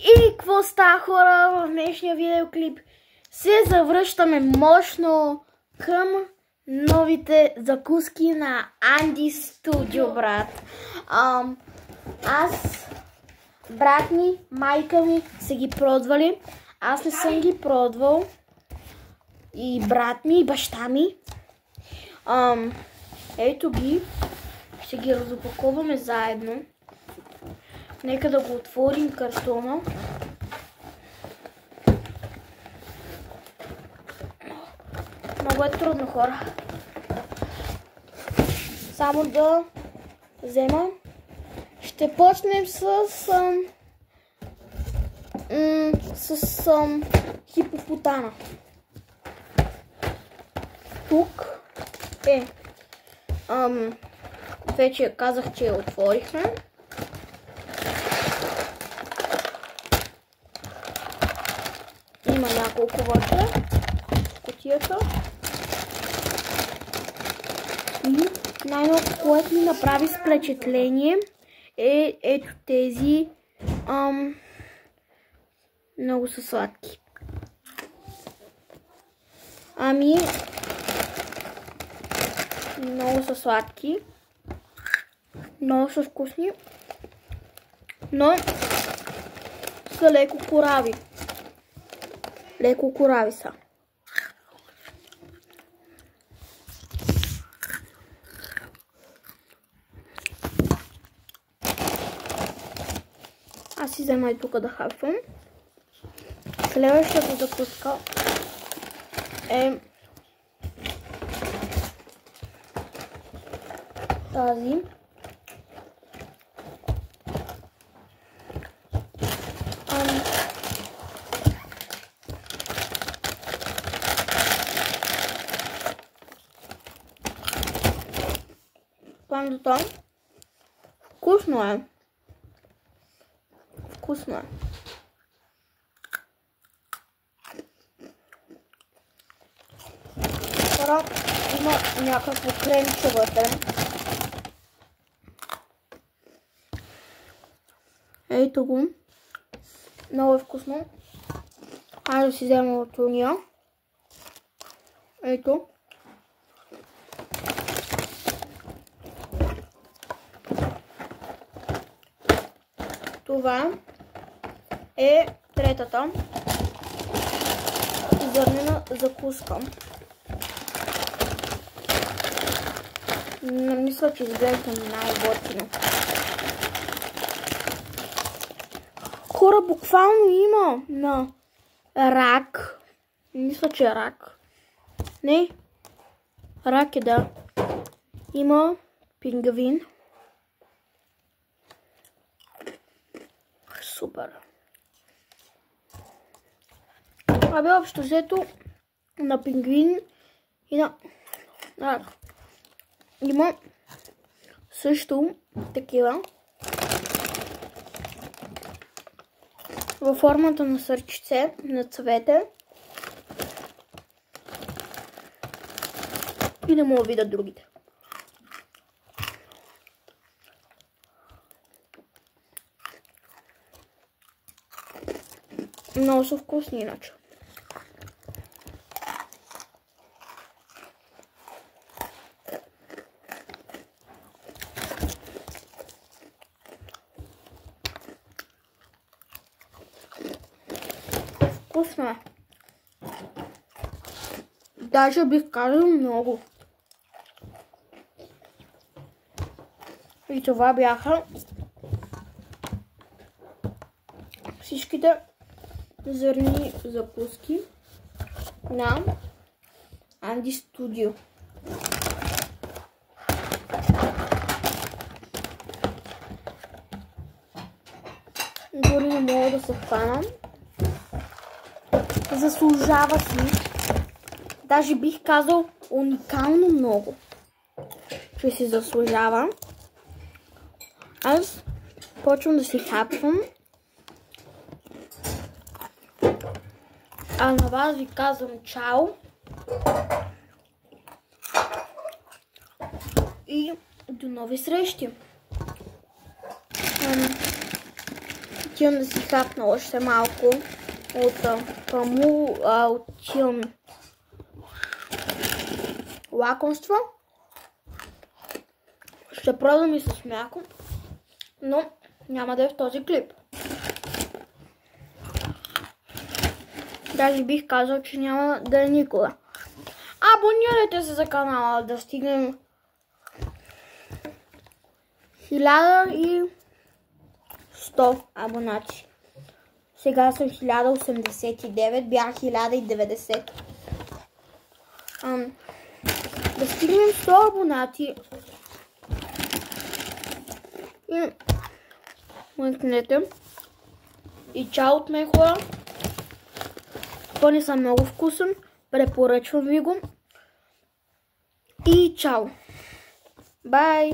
И какво става, хора, в днешния видеоклип? Се завръщаме мощно към новите закуски на Andy Studio, брат. Аз, брат ми, майка ми са ги пробвали. Аз не съм ги пробвал. И брат ми, и баща ми. Ето ги. Ще ги разопаковаме заедно. Нека да го отворим картона. Много е трудно, хора. Само да взема. Ще почнем с хипопотама. Тук е. Вече казах, че я отворихме. Има няколко вътре в кутията. И най-много, което ми направи впечатление е ето тези. Много са сладки. Много са сладки. Много са вкусни. Но са леко корави. Леко корави са. Аз си взема и тук да хапвам. Следващата закуска е тази. Пандата. Вкусно е. Вкусно е. Пора има някакво кремче вътре. Ето го. Много е вкусно. Айде да си взема от уния. Ето. Това е третата зърнена закуска. Не мисля, че изглежда най-готино. Хора, буквално има на рак. Мисля, че е рак. Не. Рак е, да. Има пингвин. Супер. Общо взето на пингвин и на рак. Има също такива във формата на сърчице, на цвете. И да мога видя другите. Много са вкусни иначе. Вкусно е. Даже бих казал много. И това бяха всичките зърнени закуски на Andy Studio. Дори не мога да се хвана. Заслужава си. Даже бих казал уникално много, че си заслужава. Аз почвам да си хапвам. А на вас ви казвам чао. И до нови срещи. отивам да си хапна още малко отивам лакомства. Ще пробвам и с мляко, но няма да е в този клип. Даже бих казал, че няма да е никога. Абонирайте се за канала, да стигнем 1100 абонати. Сега съм 1089, бях 1090. Да стигнем 100 абонати. И мъкнете. И чао от мен, хора. Пъни са много вкусен. Препоръчвам ви го. И чао. Бай.